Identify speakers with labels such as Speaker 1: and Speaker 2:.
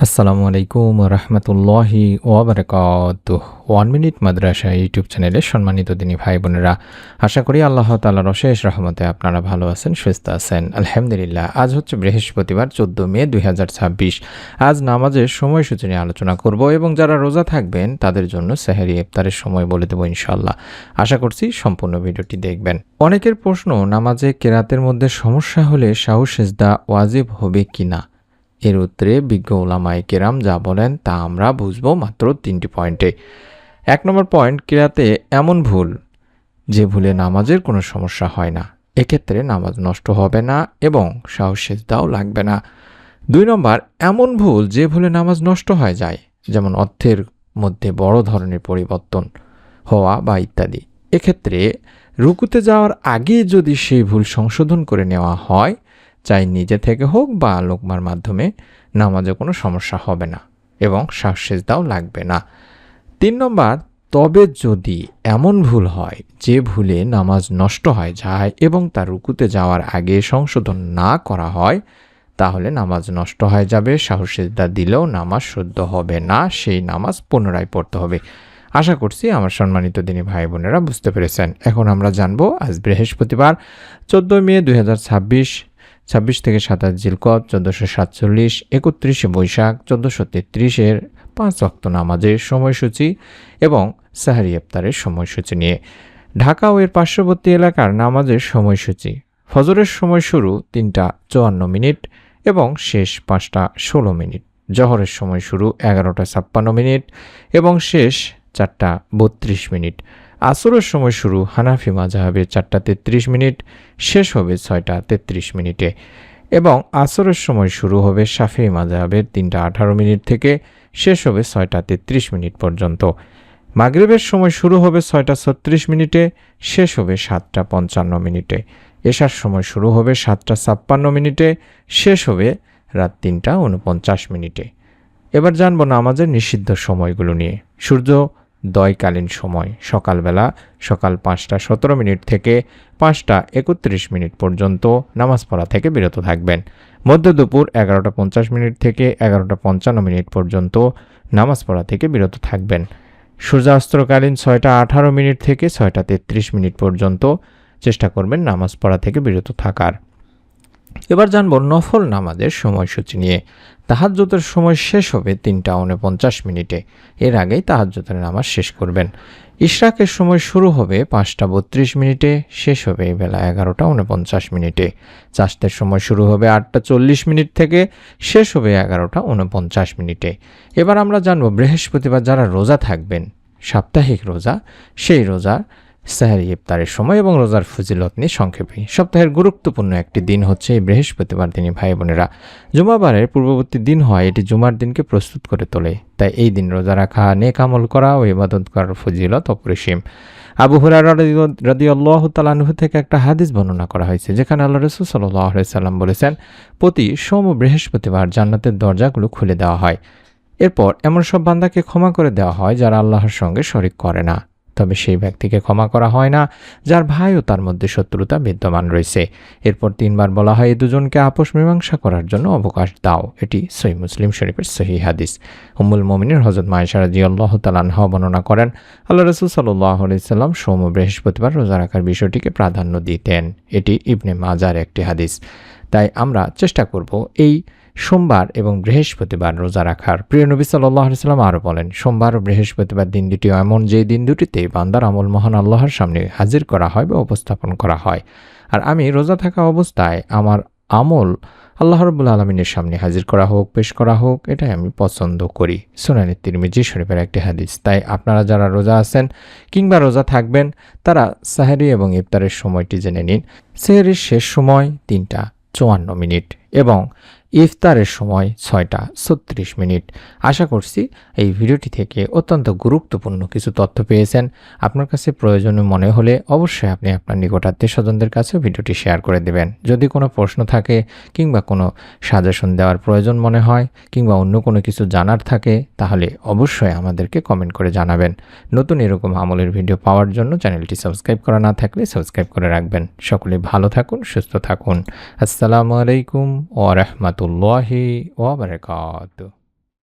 Speaker 1: আসসালামু আলাইকুম রহমতুল্লাহি ওয়াবারাকাতুহ। 1 মিনিট মাদ্রাসা ইউটিউব চ্যানেলে সম্মানিত দিনী ভাই বোনেরা, আশা করি আল্লাহ তাআলার অশেষ রহমতে আপনারা ভালো আছেন, সুস্থ আছেন। আলহামদুলিল্লাহ। আজ হচ্ছে বৃহস্পতিবার 14 মে 2026। আজ নামাজের সময়সূচি নিয়ে আলোচনা করব এবং যারা রোজা থাকবেন তাদের জন্য সেহরি ইফতারের সময় বলে দেবো ইনশাআল্লাহ। আশা করছি সম্পূর্ণ ভিডিওটি দেখবেন। অনেকের প্রশ্ন, নামাজে কেরাতের মধ্যে সমস্যা হলে সাহু সেজদা ওয়াজিব হবে কিনা। এর উত্তরে বিজ্ঞ উলামায়ে কেরাম যা বলেন তা আমরা বুঝবো মাত্র 3টি পয়েন্টে। 1 নম্বর পয়েন্ট, কিরাতে এমন ভুল যে ভুলে নামাজের কোনো সমস্যা হয় না, এক্ষেত্রে নামাজ নষ্ট হবে না এবং সাহু সেজদাও লাগবে না। 2 নম্বর, এমন ভুল যে ভুলে নামাজ নষ্ট হয়ে যায়, যেমন অর্থের মধ্যে বড় ধরনের পরিবর্তন হওয়া বা ইত্যাদি। এক্ষেত্রে রুকুতে যাওয়ার আগে যদি সেই ভুল সংশোধন করে নেওয়া হয়, চাই নিজে থেকে হোক বা লোকমার মাধ্যমে, নামাজে কোনো সমস্যা হবে না এবং সাহু সেজদাও লাগবে না। 3 নম্বর, তবে যদি এমন ভুল হয় যে ভুলে নামাজ নষ্ট হয়ে যায় এবং তার রুকুতে যাওয়ার আগে সংশোধন না করা হয়, তাহলে নামাজ নষ্ট হয়ে যাবে, সাহু সেজদা দিলেও নামাজ শুদ্ধ হবে না, সেই নামাজ পুনরায় পড়তে হবে। আশা করছি আমার সম্মানিত দিনী ভাই বোনেরা বুঝতে পেরেছেন। এখন আমরা জানবো আজ বৃহস্পতিবার 14 মে 2026 26 থেকে 27 জিলকদ 1447, 31 বৈশাখ 1433-এর 5 ওয়াক্ত নামাজের সময়সূচি এবং সেহরি ইফতারের সময়সূচি নিয়ে। ঢাকা ও এর পার্শ্ববর্তী এলাকার নামাজের সময়সূচি: ফজরের সময় শুরু 3টা 54 মিনিট এবং শেষ 5টা 16 মিনিট। জহরের সময় শুরু 11টা 56 মিনিট এবং শেষ 4টা 32 মিনিট। আসরের সময় শুরু হানাফি মাযহাবে 4টা 33 মিনিট, শেষ হবে 6টা 33 মিনিটে এবং আসরের সময় শুরু হবে শাফিঈ মাযহাবের 3টা 18 মিনিট থেকে শেষ হবে 6টা 33 মিনিট পর্যন্ত। মাগরিবের সময় শুরু হবে 6টা 36 মিনিটে, শেষ হবে 7টা 55 মিনিটে। এশার সময় শুরু হবে 7টা 56 মিনিটে, শেষ হবে রাত 3টা 49 মিনিটে। এবার জানব নামাজের নিষিদ্ধ সময়গুলো নিয়ে। সূর্যোদয়কালীন সময়: সকালবেলা সকাল 5টা 17 মিনিট থেকে 5টা 31 মিনিট পর্যন্ত নামাজ পড়া থেকে বিরত থাকবেন। মধ্য দুপুর 11টা 50 মিনিট থেকে 11টা 55 মিনিট পর্যন্ত নামাজ পড়া থেকে বিরত থাকবেন। সূর্যাস্তকালীন 6টা 18 মিনিট থেকে 6টা 33 মিনিট পর্যন্ত চেষ্টা করবেন নামাজ পড়া থেকে বিরত থাকার। এবার জানব নফল নামাজের সময়সূচি নিয়ে। তাহাজ্জুদের সময় শেষ হবে 3টা 49 মিনিটে, এর আগেই তাহাজ্জুদের নামাজ শেষ করবেন। ইশরাকের সময় শুরু হবে 5টা 32 মিনিটে, শেষ হবে বেলা 11টা 49 মিনিটে। চাষতের সময় শুরু হবে 8টা 40 মিনিট থেকে, শেষ হবে 11টা 49 মিনিটে। এবার আমরা জানব বৃহস্পতিবার যারা রোজা থাকবেন, সাপ্তাহিক রোজা, সেই রোজা সেহরি ইফতারের সময় এবং রোজার ফজিলত নিয়ে সংক্ষেপে। সপ্তাহের গুরুত্বপূর্ণ একটি দিন হচ্ছে এই বৃহস্পতিবার দিনই ভাই বোনেরা। জুমাবারের পূর্ববর্তী দিন হয়, এটি জুমার দিনকে প্রস্তুত করে তোলে। তাই এই দিন রোজা রাখা, নেক আমল করা ও ইবাদত করার ফজিলত অপরিসীম। আবু হুরায়রা রাদিয়াল্লাহু তাআলা আনহু থেকে একটা হাদিস বর্ণনা করা হয়েছে, যেখানে আল্লাহ রাসূল সাল্লাল্লাহু আলাইহি সাল্লাম বলেছেন, প্রতি সোম ও বৃহস্পতিবার জান্নাতের দরজাগুলো খুলে দেওয়া হয়। এরপর এমন সব বান্দাকে ক্ষমা করে দেওয়া হয় যারা আল্লাহর সঙ্গে শরিক করে না, তবে সেই ব্যক্তিকে ক্ষমা করা হয় না যার ভাই ও তার মধ্যে শত্রুতা বিদ্যমান রয়েছে। এরপর 3বার বলা হয়, এই দুজনকে আপোষ মীমাংসা করার জন্য অবকাশ দাও। এটি সহিহ মুসলিম শরীফের সহিহ হাদিস। উম্মুল মুমিনিন হযরত মায়েশা রাদিয়াল্লাহু তাআলা আনহা বর্ণনা করেন, আল্লাহ রাসূল সাল্লাল্লাহু আলাইহি সাল্লাম সোম ও বৃহস্পতিবার রোজা রাখার বিষয়টিকে প্রাধান্য দিতেন। এটি ইবনে মাজার একটি হাদিস। তাই আমরা চেষ্টা করব এই সোমবার এবং বৃহস্পতিবার রোজা রাখার। প্রিয় নবী সাল্লাল্লাহু আলাইহি সাল্লাম আরও বলেন, সোমবার ও বৃহস্পতিবার দিন দুটি এমন যে দিন দুটিতে বান্দার আমল মহান আল্লাহর সামনে হাজির করা হয় বা উপস্থাপন করা হয়। আর আমি রোজা থাকা অবস্থায় আমার আমল আল্লাহ রাব্বুল আলামিনের সামনে হাজির করা হোক, পেশ করা হোক, এটাই আমি পছন্দ করি। সুনানে তিরমিজি শরীফের একটি হাদিস। তাই আপনারা যারা রোজা আছেন কিংবা রোজা থাকবেন, তারা সেহরি এবং ইফতারের সময়টি জেনে নিন। সেহরির শেষ সময় 3টা 54 মিনিট এবং ইফতারের সময় 6টা 36 মিনিট। আশা করছি এই ভিডিওটি থেকে অত্যন্ত গুরুত্বপূর্ণ কিছু তথ্য পেয়েছেন। আপনার কাছে প্রয়োজনীয় মনে হলে অবশ্যই আপনি আপনার নিকট আত্মীয় স্বজনদের কাছে ভিডিওটি শেয়ার করে দেবেন। যদি কোনো প্রশ্ন থাকে কিংবা কোনো সাজেশন দেওয়ার প্রয়োজন মনে হয় কিংবা অন্য কোনো কিছু জানার থাকে, তাহলে অবশ্যই আমাদেরকে কমেন্ট করে জানাবেন। নতুন এরকম আমলের ভিডিও পাওয়ার জন্য চ্যানেলটি সাবস্ক্রাইব করা না থাকলে সাবস্ক্রাইব করে রাখবেন। সকলে ভালো থাকুন, সুস্থ থাকুন। আসসালামু আলাইকুম ওয়া রাহমাতুল্লাহি ওয়া বারাকাতুহু।